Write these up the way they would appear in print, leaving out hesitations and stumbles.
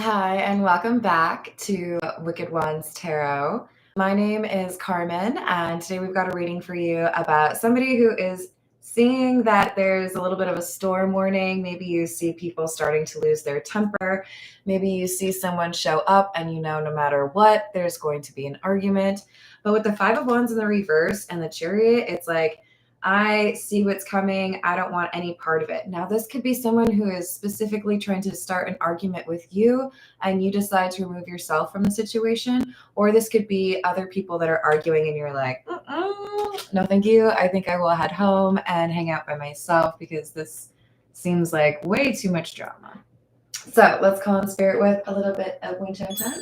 Hi, and welcome back to Wicked Ones Tarot. My name is Carmen, and today we've got a reading for you about somebody who is seeing that there's a little bit of a storm warning. Maybe you see people starting to lose their temper. Maybe you see someone show up and you know no matter what, there's going to be an argument. But with the Five of Wands in the reverse and the Chariot, it's like, I see what's coming. I don't want any part of it. Now, this could be someone who is specifically trying to start an argument with you and you decide to remove yourself from the situation. Or this could be other people that are arguing and you're like, no, thank you. I think I will head home and hang out by myself because this seems like way too much drama. So let's call in spirit with a little bit of wind chime time.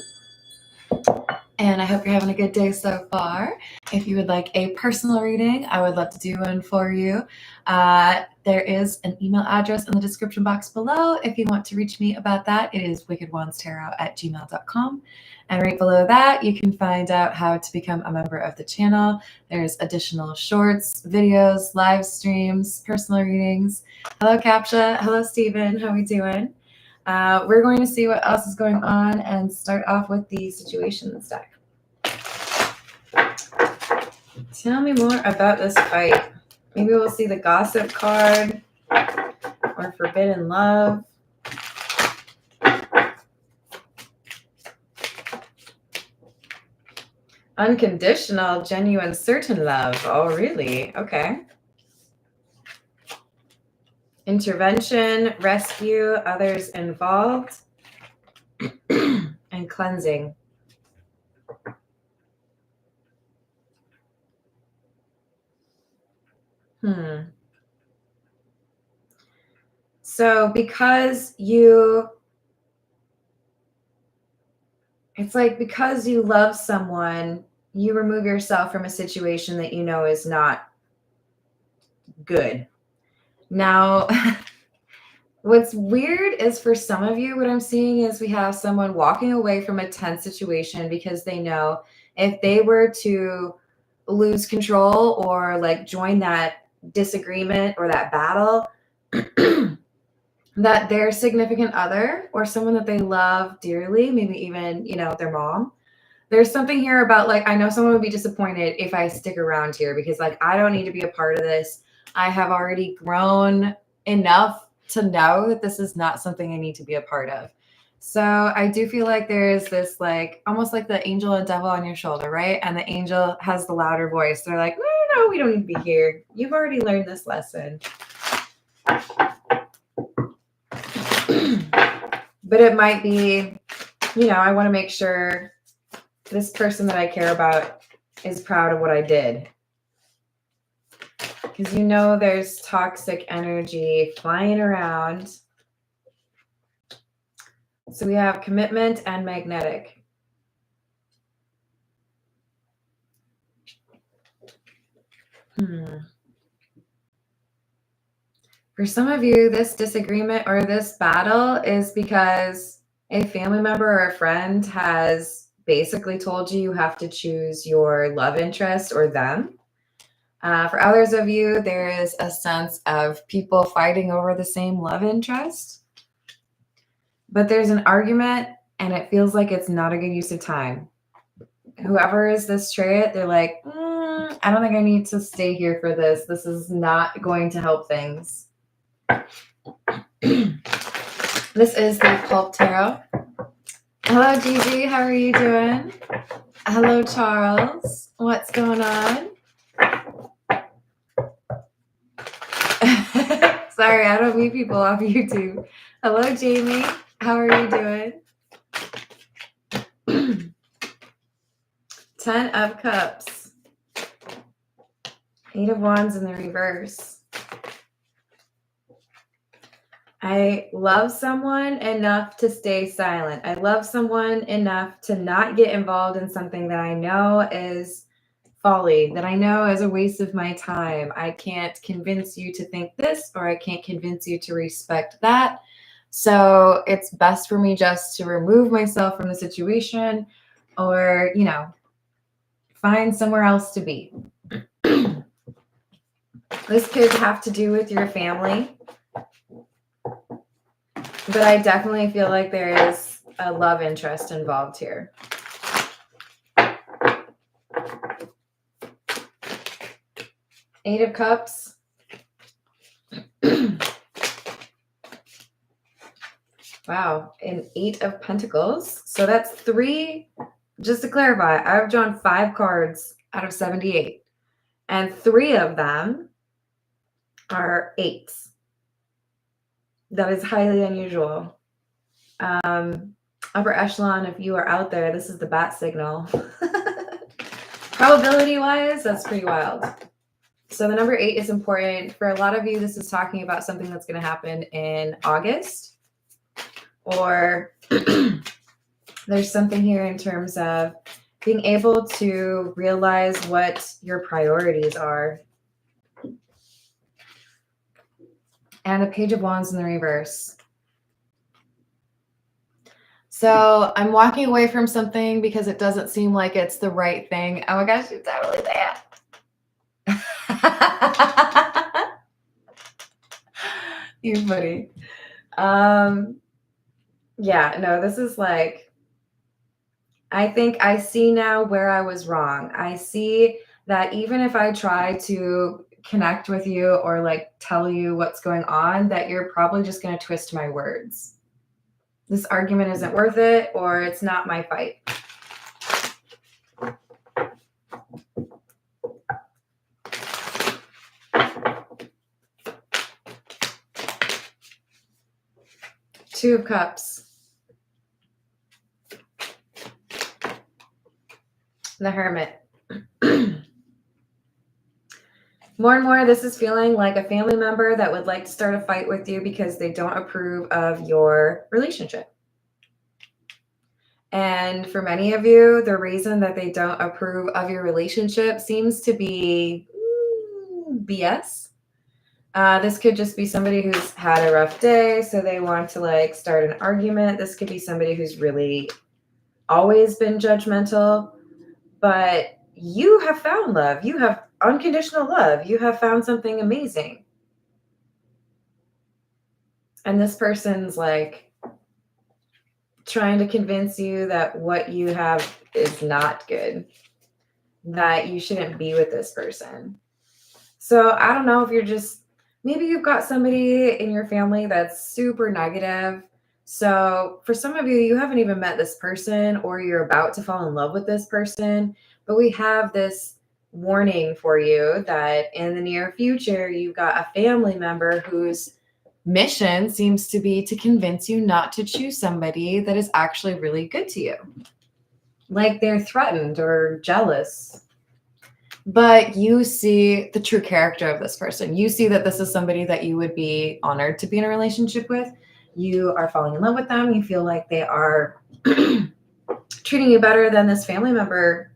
And I hope you're having a good day so far. If you would like a personal reading, I would love to do one for you. There is an email address in the description box below. If you want to reach me about that, it is wickedwandstarot@gmail.com. And right below that, you can find out how to become a member of the channel. There's additional shorts, videos, live streams, personal readings. Hello, Capsha. Hello, Stephen. How are we doing? We're going to see what else is going on and start off with the situations deck. Tell me more about this fight. Maybe we'll see the gossip card or forbidden love. Unconditional, genuine, certain love. Oh, really? Okay. Intervention, rescue, others involved, and cleansing. So because you love someone, you remove yourself from a situation that you know is not good. Now, what's weird is for some of you, what I'm seeing is we have someone walking away from a tense situation because they know if they were to lose control or like join that disagreement or that battle, that their significant other or someone that they love dearly, maybe even, their mom, there's something here about like, I know someone would be disappointed if I stick around here because like, I don't need to be a part of this. I have already grown enough to know that this is not something I need to be a part of. So I do feel like there's this like, almost like the angel and devil on your shoulder, right? And the angel has the louder voice. They're like, no, we don't need to be here. You've already learned this lesson. But it might be, I want to make sure this person that I care about is proud of what I did. Because there's toxic energy flying around. So we have commitment and magnetic. For some of you, this disagreement or this battle is because a family member or a friend has basically told you have to choose your love interest or them. For others of you, there is a sense of people fighting over the same love interest. But there's an argument and it feels like it's not a good use of time. Whoever is this chariot, they're like, I don't think I need to stay here for this. This is not going to help things. This is the Pulp Tarot. Hello, Gigi. How are you doing? Hello, Charles. What's going on? Sorry, I don't meet people off YouTube. Hello, Jamie. How are you doing? 10 of Cups. 8 of Wands in the reverse. I love someone enough to stay silent. I love someone enough to not get involved in something that I know is folly, that I know is a waste of my time. I can't convince you to think this, or I can't convince you to respect that. So it's best for me just to remove myself from the situation or, find somewhere else to be. This could have to do with your family. But I definitely feel like there is a love interest involved here. Eight of Cups. Wow, an Eight of Pentacles. So that's three, just to clarify, I've drawn 5 cards out of 78. And 3 of them are 8s. That is highly unusual. Upper echelon, if you are out there, this is the bat signal. Probability-wise, that's pretty wild. So the number 8 is important. For a lot of you, this is talking about something that's going to happen in August. Or there's something here in terms of being able to realize what your priorities are. And the Page of Wands in the reverse. So I'm walking away from something because it doesn't seem like it's the right thing. Oh my gosh, it's totally that. You're funny. Yeah, no, this is like, I think I see now where I was wrong. I see that even if I try to connect with you or like tell you what's going on, that you're probably just going to twist my words. This argument isn't worth it, or it's not my fight. Two of Cups. The Hermit. More and more, this is feeling like a family member that would like to start a fight with you because they don't approve of your relationship. And for many of you, the reason that they don't approve of your relationship seems to be BS. This could just be somebody who's had a rough day, so they want to like start an argument. This could be somebody who's really always been judgmental, but you have found love. You have unconditional love. You have found something amazing. And this person's like trying to convince you that what you have is not good, that you shouldn't be with this person. So I don't know if you're just, maybe you've got somebody in your family that's super negative. So for some of you, you haven't even met this person or you're about to fall in love with this person, but we have this warning for you that in the near future, you've got a family member whose mission seems to be to convince you not to choose somebody that is actually really good to you. Like they're threatened or jealous. But you see the true character of this person. You see that this is somebody that you would be honored to be in a relationship with. You are falling in love with them. You feel like they are treating you better than this family member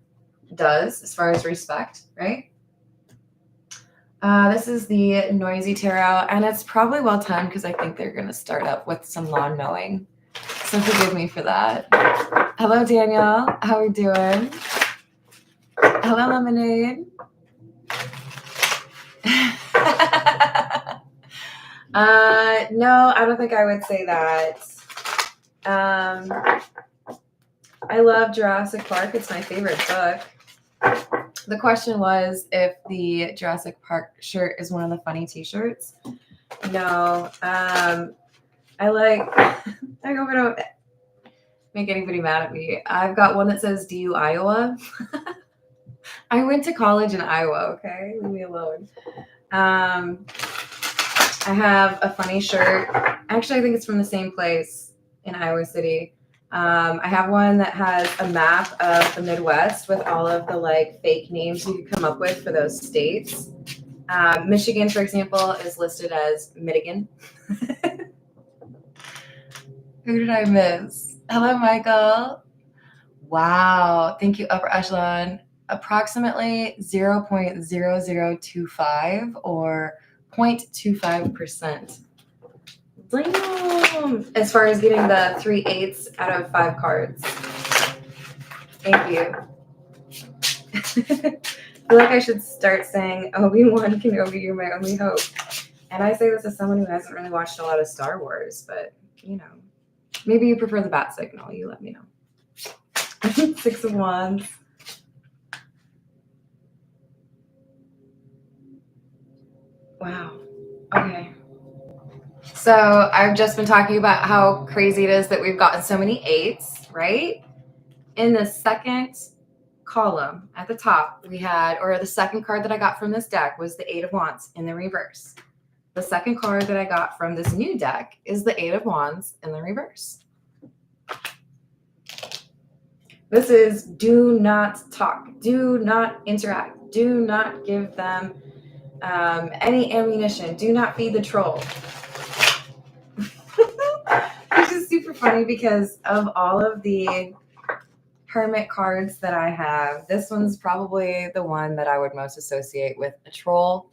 does as far as respect, right? This is the Noisy Tarot, and it's probably well timed because I think they're going to start up with some lawn mowing. So forgive me for that. Hello, Daniel. How are we doing? Hello, Lemonade. No, I don't think I would say that. I love Jurassic Park. It's my favorite book. The question was if the Jurassic Park shirt is one of the funny t-shirts. No. I hope I don't make anybody mad at me. I've got one that says, "Do you Iowa?" I went to college in Iowa, okay? Leave me alone. I have a funny shirt. Actually, I think it's from the same place in Iowa City. I have one that has a map of the Midwest with all of the like fake names you could come up with for those states. Michigan, for example, is listed as Michigan. Who did I miss? Hello, Michael. Wow. Thank you, Upper Echelon. Approximately 0.0025 or 0.25%. Damn. As far as getting the 3 8s out of 5 cards. Thank you. I feel like I should start saying, Obi-Wan Kenobi, you're my only hope. And I say this as someone who hasn't really watched a lot of Star Wars, but, you know. Maybe you prefer the bat signal. You let me know. Six of Wands. Wow. Okay. So I've just been talking about how crazy it is that we've gotten so many eights, right? In the second column at the top, we had, or the second card that I got from this deck was the Eight of Wands in the reverse. The second card that I got from this new deck is the Eight of Wands in the reverse. This is do not talk, do not interact, do not give them any ammunition, do not feed the troll. Which is super funny because of all of the hermit cards that I have, this one's probably the one that I would most associate with a troll.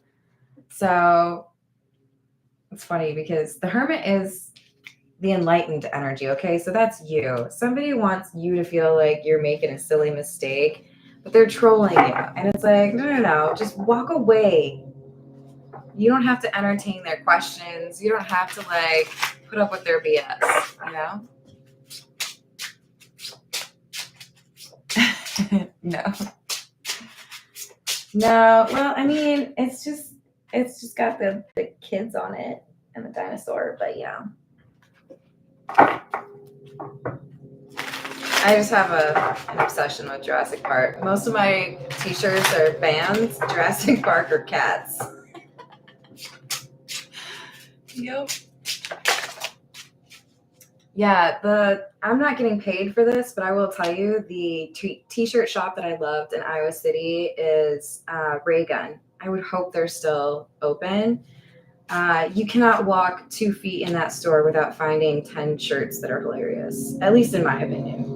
So it's funny because the hermit is the enlightened energy, okay? So that's you. Somebody wants you to feel like you're making a silly mistake, but they're trolling you. And it's like, no, just walk away. You don't have to entertain their questions. You don't have to like put up with their BS, you know? No. Well, I mean, it's just got the kids on it and the dinosaur, but yeah. I just have an obsession with Jurassic Park. Most of my t-shirts are bands, Jurassic Park, or cats. Yep. Yeah, I'm not getting paid for this, but I will tell you the t-shirt shop that I loved in Iowa City is Ray Gun. I would hope they're still open. You cannot walk 2 feet in that store without finding 10 shirts that are hilarious, at least in my opinion.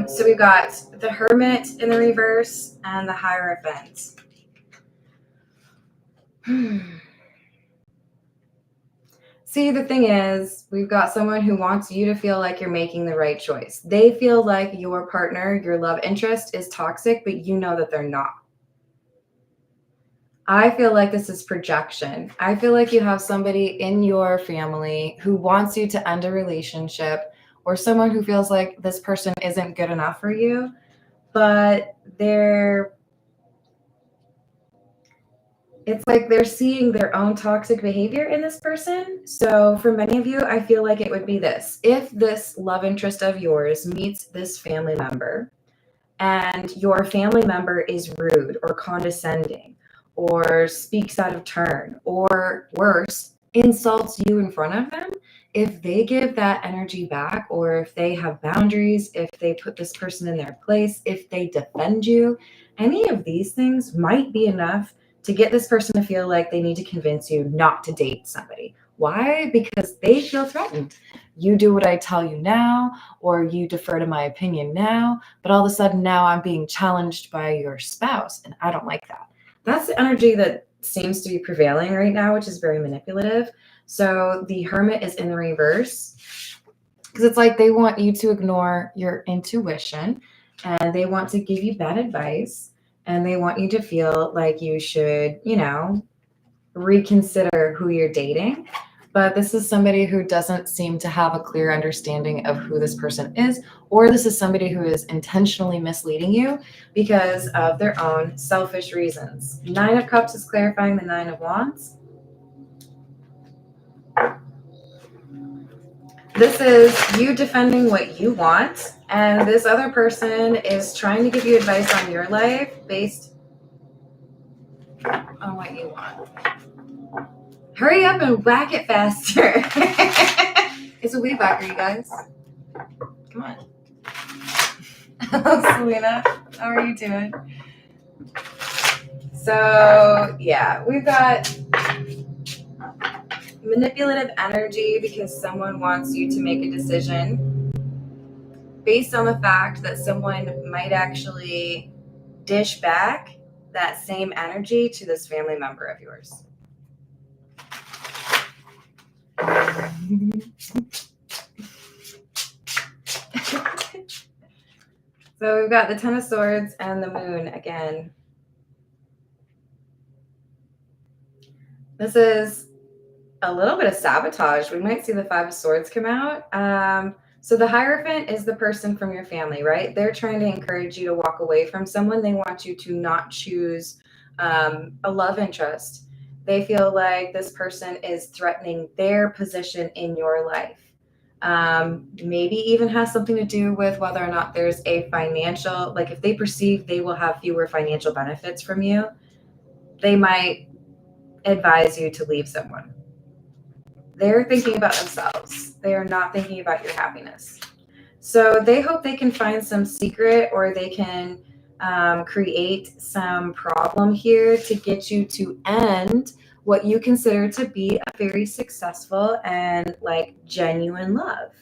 So we've got the Hermit in the reverse and the Hierophant. See, the thing is, we've got someone who wants you to feel like you're making the right choice. They feel like your partner, your love interest, is toxic, but you know that they're not. I feel like this is projection. I feel like you have somebody in your family who wants you to end a relationship, or someone who feels like this person isn't good enough for you, but it's like they're seeing their own toxic behavior in this person. So for many of you, I feel like it would be this. If this love interest of yours meets this family member and your family member is rude or condescending or speaks out of turn or worse, insults you in front of them, if they give that energy back, or if they have boundaries, if they put this person in their place, if they defend you, any of these things might be enough to get this person to feel like they need to convince you not to date somebody. Why? Because they feel threatened. You do what I tell you now, or you defer to my opinion now, but all of a sudden now I'm being challenged by your spouse, and I don't like that. That's the energy that seems to be prevailing right now, which is very manipulative. So the Hermit is in the reverse because it's like they want you to ignore your intuition, and they want to give you bad advice, and they want you to feel like you should, reconsider who you're dating. But this is somebody who doesn't seem to have a clear understanding of who this person is, or this is somebody who is intentionally misleading you because of their own selfish reasons. 9 of Cups is clarifying the 9 of Wands. This is you defending what you want, and this other person is trying to give you advice on your life based on what you want. Hurry up and whack it faster. It's a weed whacker, you guys. Come on. Hello, Selena. How are you doing? So, yeah, we've got manipulative energy because someone wants you to make a decision based on the fact that someone might actually dish back that same energy to this family member of yours. So we've got the Ten of Swords and the Moon again. This is a little bit of sabotage. We might see the Five of Swords come out. So the Hierophant is the person from your family, right? They're trying to encourage you to walk away from someone. They want you to not choose a love interest. They feel like this person is threatening their position in your life. Maybe even has something to do with whether or not there's a financial, like if they perceive they will have fewer financial benefits from you, they might advise you to leave someone. They're thinking about themselves. They are not thinking about your happiness. So they hope they can find some secret, or they can create some problem here to get you to end what you consider to be a very successful and like genuine love.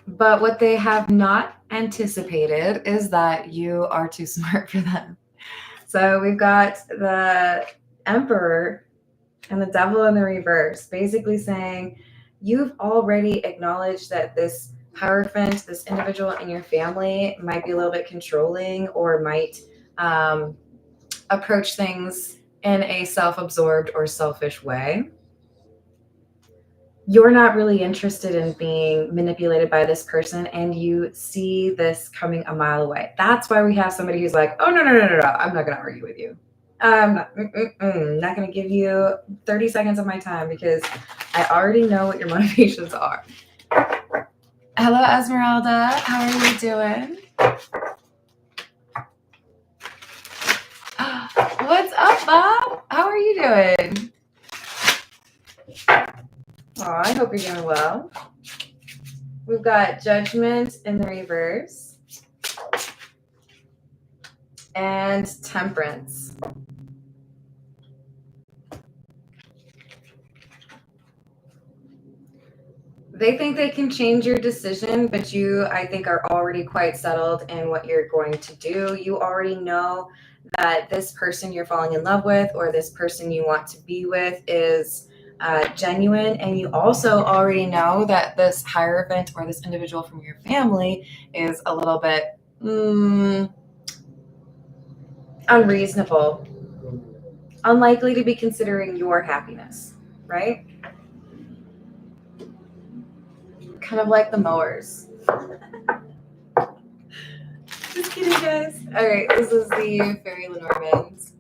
But what they have not anticipated is that you are too smart for them. So we've got the Emperor and the Devil in the reverse, basically saying you've already acknowledged that this Hierophant, this individual in your family, might be a little bit controlling, or might approach things in a self-absorbed or selfish way. You're not really interested in being manipulated by this person, and you see this coming a mile away. That's why we have somebody who's like, oh, no, I'm not going to argue with you. I'm not going to give you 30 seconds of my time because I already know what your motivations are. Hello, Esmeralda. How are you doing? What's up, Bob? How are you doing? Oh, I hope you're doing well. We've got Judgment in the reverse and Temperance. They think they can change your decision, but you, I think, are already quite settled in what you're going to do. You already know that this person you're falling in love with, or this person you want to be with, is genuine. And you also already know that this Hierophant, or this individual from your family, is a little bit unreasonable, unlikely to be considering your happiness, right? Kind of like the mowers. Just kidding, guys. All right, this is the Fairy Lenormand.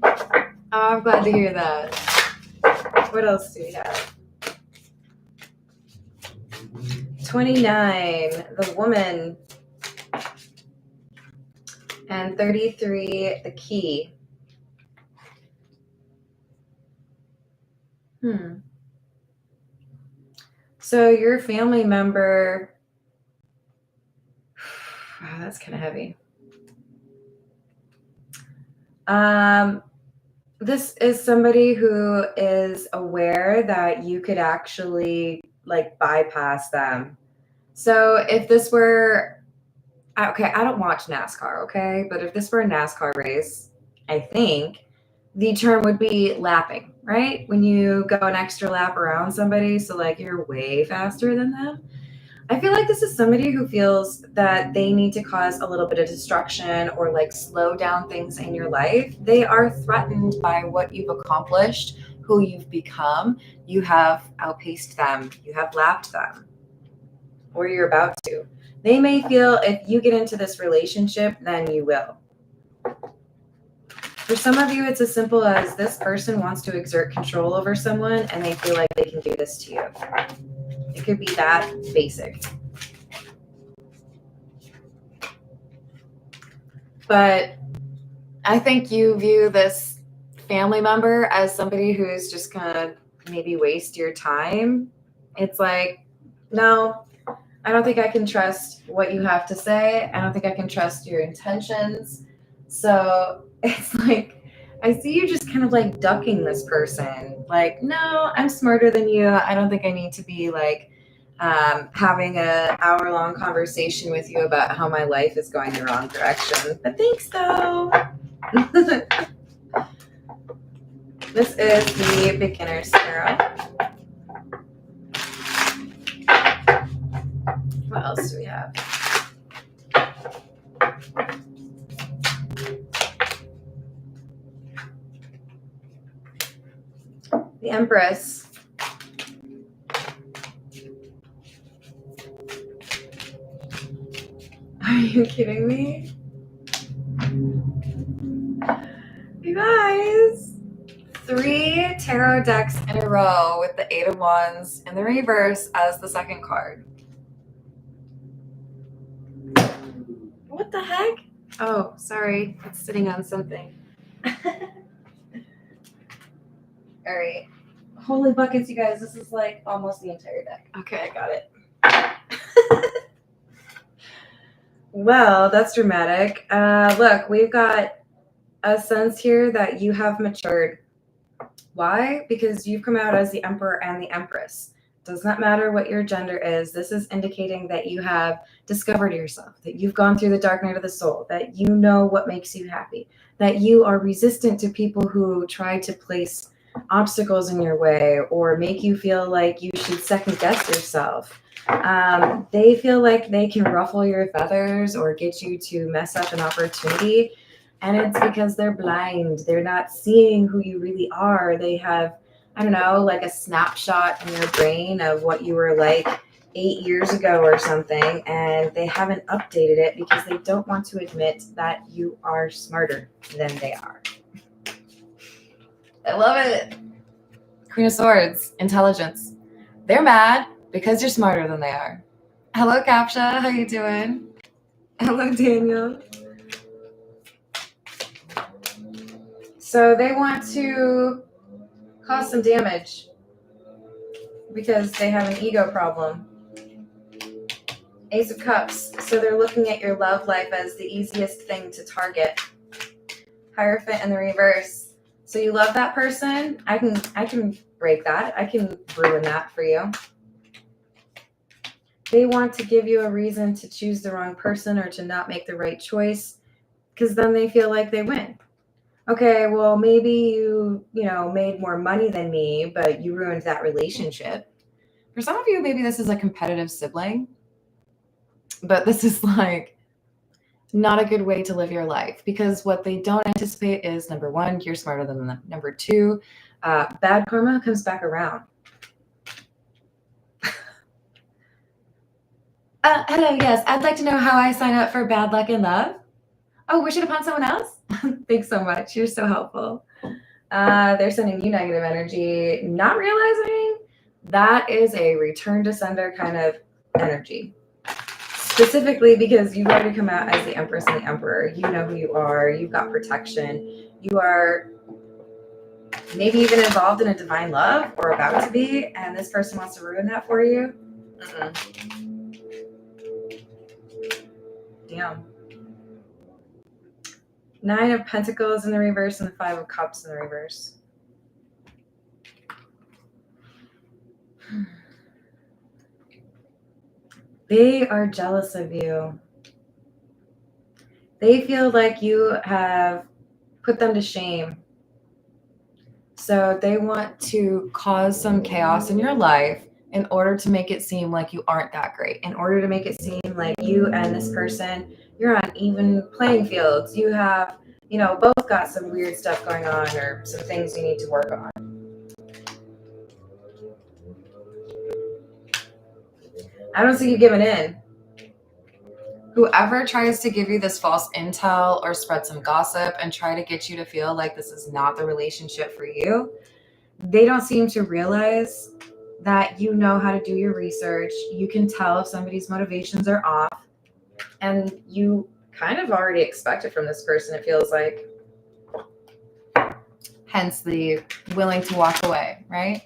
Oh, I'm glad to hear that. What else do we have? 29, the Woman. And 33, the Key. So your family member, wow, that's kind of heavy. This is somebody who is aware that you could actually like bypass them. So if this were, okay, I don't watch NASCAR, okay? But if this were a NASCAR race, I think the term would be lapping, right? When you go an extra lap around somebody, so like you're way faster than them. I feel like this is somebody who feels that they need to cause a little bit of destruction, or like slow down things in your life. They are threatened by what you've accomplished, who you've become. You have outpaced them. You have lapped them, or you're about to. They may feel if you get into this relationship, then you will. For some of you, it's as simple as this person wants to exert control over someone, and they feel like they can do this to you. It could be that basic. But I think you view this family member as somebody who's just gonna maybe waste your time. It's like, no, I don't think I can trust what you have to say. I don't think I can trust your intentions. So it's like, I see you just kind of like ducking this person. Like, no, I'm smarter than you. I don't think I need to be like having an hour-long conversation with you about how my life is going the wrong direction. But thanks, though. This is the Beginner's Tarot. What else do we have? The Empress. Are you kidding me? You guys. 3 tarot decks in a row with the 8 of Wands in the reverse as the second card. What the heck? Oh, sorry. It's sitting on something. All right. Holy buckets, you guys. This is like almost the entire deck. Okay, I got it. Well, that's dramatic. Look, we've got a sense here that you have matured. Why? Because you've come out as the Emperor and the Empress. Does not matter what your gender is. This is indicating that you have discovered yourself, that you've gone through the dark night of the soul, that you know what makes you happy, that you are resistant to people who try to place obstacles in your way or make you feel like you should second guess yourself. They feel like they can ruffle your feathers or get you to mess up an opportunity. And it's because they're blind. They're not seeing who you really are. They have, I don't know, like a snapshot in your brain of what you were like 8 years ago or something. And they haven't updated it because they don't want to admit that you are smarter than they are. I love it. Queen of Swords, intelligence. They're mad because you're smarter than they are. Hello, Capsha. How you doing? Hello, Daniel. So they want to cause some damage because they have an ego problem. Ace of Cups. So they're looking at your love life as the easiest thing to target. Hierophant in the reverse. So you love that person. I can break that. I can ruin that for you. They want to give you a reason to choose the wrong person or to not make the right choice because then they feel like they win. Okay, well, maybe you made more money than me, but you ruined that relationship. For some of you, maybe this is a competitive sibling, but this is like not a good way to live your life because what they don't anticipate is, number one, you're smarter than them. Number two, bad karma comes back around. Hello, yes, I'd like to know how I sign up for bad luck in love. Oh, wish it upon someone else? Thanks so much. You're so helpful. They're sending you negative energy, not realizing that is a return to sender kind of energy. Specifically because you've already come out as the Empress and the Emperor. You know who you are. You've got protection. You are maybe even involved in a divine love or about to be, and this person wants to ruin that for you. Damn. 9 of Pentacles in the reverse and the 5 of Cups in the reverse. They are jealous of you. They feel like you have put them to shame. So they want to cause some chaos in your life in order to make it seem like you aren't that great, in order to make it seem like you and this person, you're on even playing fields. You have, both got some weird stuff going on or some things you need to work on. I don't see you giving in. Whoever tries to give you this false intel or spread some gossip and try to get you to feel like this is not the relationship for you, they don't seem to realize that you know how to do your research. You can tell if somebody's motivations are off, and you kind of already expect it from this person, it feels like. Hence the willing to walk away, right?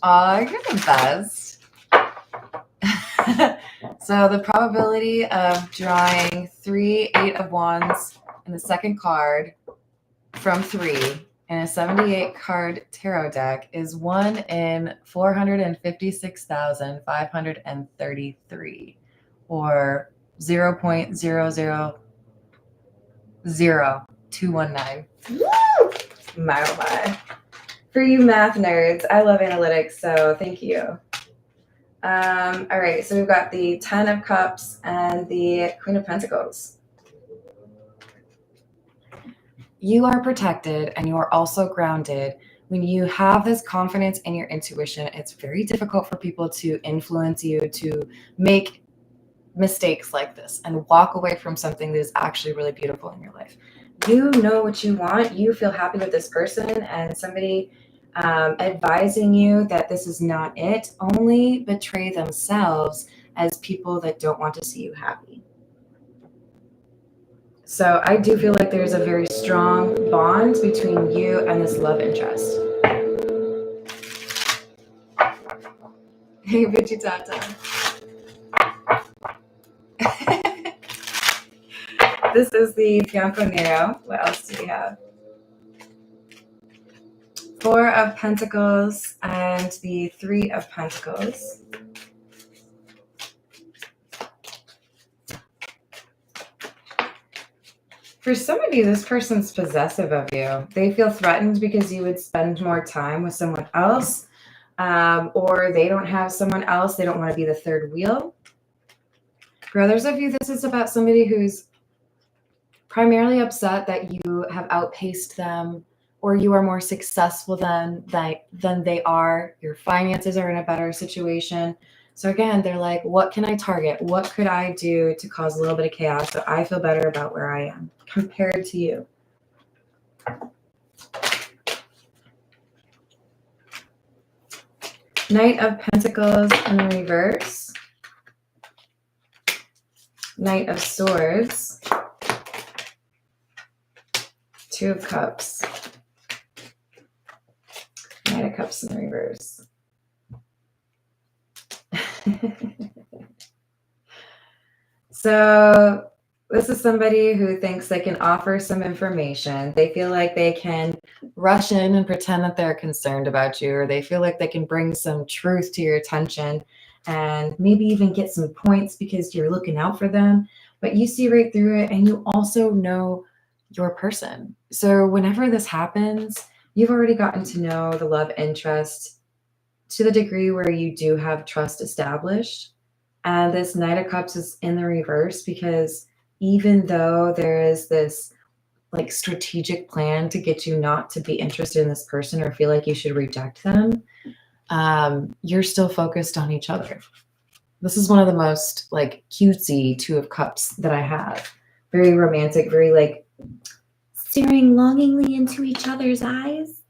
Oh, you're the best. So the probability of drawing 3 8 of Wands in the second card from 3 in a 78 card tarot deck is 1 in 456,533, or 0.000219. My oh my. For you math nerds, I love analytics, so thank you. All right, so we've got the 10 of Cups and the Queen of Pentacles. You are protected and you are also grounded when you have this confidence in your intuition, it's very difficult for people to influence you to make mistakes like this and walk away from something that is actually really beautiful in your life. You know what you want. You feel happy with this person, and somebody advising you that this is not it only betray themselves as people that don't want to see you happy. So I do feel like there's a very strong bond between you and this love interest. Hey, Vegitata. This is the Bianco Nero. What else do we have? Four of Pentacles and the Three of Pentacles. For some of you, this person's possessive of you. They feel threatened because you would spend more time with someone else, or they don't have someone else. They don't want to be the third wheel. For others of you, this is about somebody who's primarily upset that you have outpaced them, or you are more successful than they are. Your finances are in a better situation. So again, they're like, what can I target? What could I do to cause a little bit of chaos so I feel better about where I am compared to you? Knight of Pentacles in the reverse. Knight of Swords. Two of Cups. Knight of Cups in the reverse. So this is somebody who thinks they can offer some information. They feel like they can rush in and pretend that they're concerned about you, or they feel like they can bring some truth to your attention and maybe even get some points because you're looking out for them. But you see right through it, and you also know your person. So whenever this happens, you've already gotten to know the love interest to the degree where you do have trust established. And this Knight of Cups is in the reverse because even though there is this like strategic plan to get you not to be interested in this person or feel like you should reject them, you're still focused on each other. This is one of the most like cutesy Two of Cups that I have. Very romantic, very like staring longingly into each other's eyes.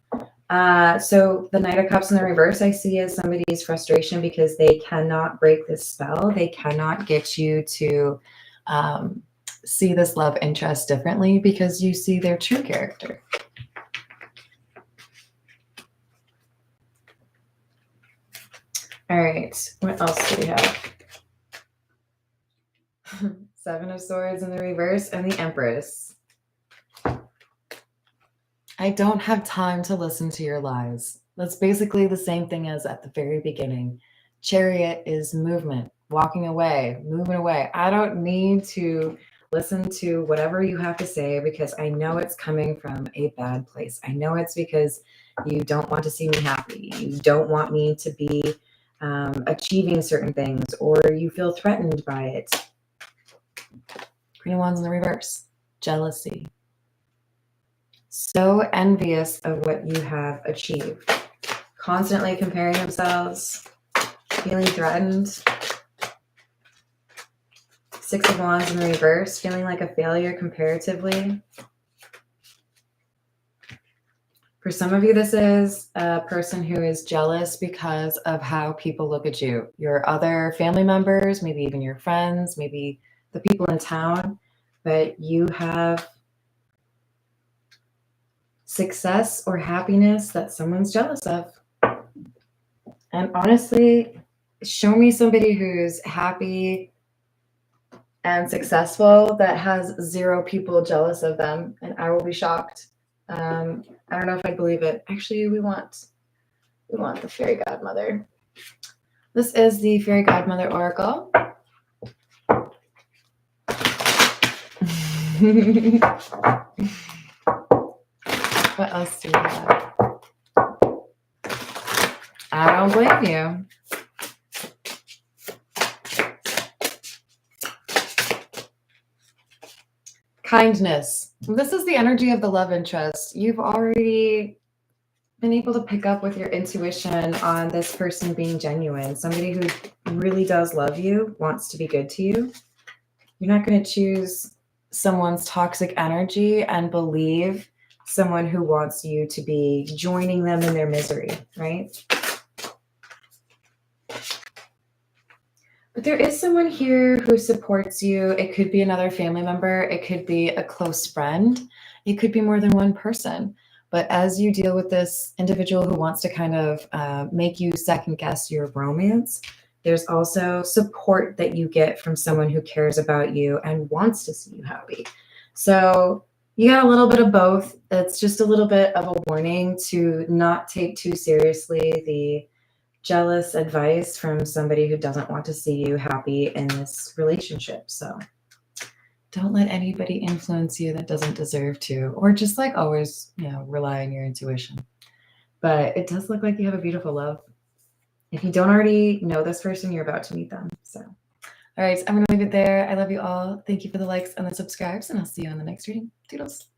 So the Knight of Cups in the reverse I see as somebody's frustration because they cannot break this spell. They cannot get you to see this love interest differently because you see their true character. All right, what else do we have? Seven of Swords in the reverse and the Empress. I don't have time to listen to your lies. That's basically the same thing as at the very beginning. Chariot is movement, walking away, moving away. I don't need to listen to whatever you have to say because I know it's coming from a bad place. I know it's because you don't want to see me happy. You don't want me to be achieving certain things, or you feel threatened by it. Queen of Wands in the reverse. Jealousy. So envious of what you have achieved. Constantly comparing themselves, feeling threatened. Six of Wands in the reverse, feeling like a failure comparatively. For some of you, this is a person who is jealous because of how people look at you. Your other family members, maybe even your friends, maybe the people in town, but you have success or happiness that someone's jealous of. And honestly, show me somebody who's happy and successful that has zero people jealous of them, and I will be shocked. I don't know if I believe it. Actually, we want the fairy godmother. This is the fairy godmother oracle. What else do we have? I don't blame you. Kindness. This is the energy of the love interest. You've already been able to pick up with your intuition on this person being genuine, somebody who really does love you, wants to be good to you. You're not going to choose someone's toxic energy and believe someone who wants you to be joining them in their misery, right? But there is someone here who supports you. It could be another family member. It could be a close friend. It could be more than one person. But as you deal with this individual who wants to kind of make you second guess your romance, there's also support that you get from someone who cares about you and wants to see you happy. So you got a little bit of both. It's just a little bit of a warning to not take too seriously the jealous advice from somebody who doesn't want to see you happy in this relationship. So don't let anybody influence you that doesn't deserve to, or just like always, rely on your intuition. But it does look like you have a beautiful love. If you don't already know this person, you're about to meet them. So, all right, I'm going to leave it there. I love you all. Thank you for the likes and the subscribes, and I'll see you on the next reading. Toodles.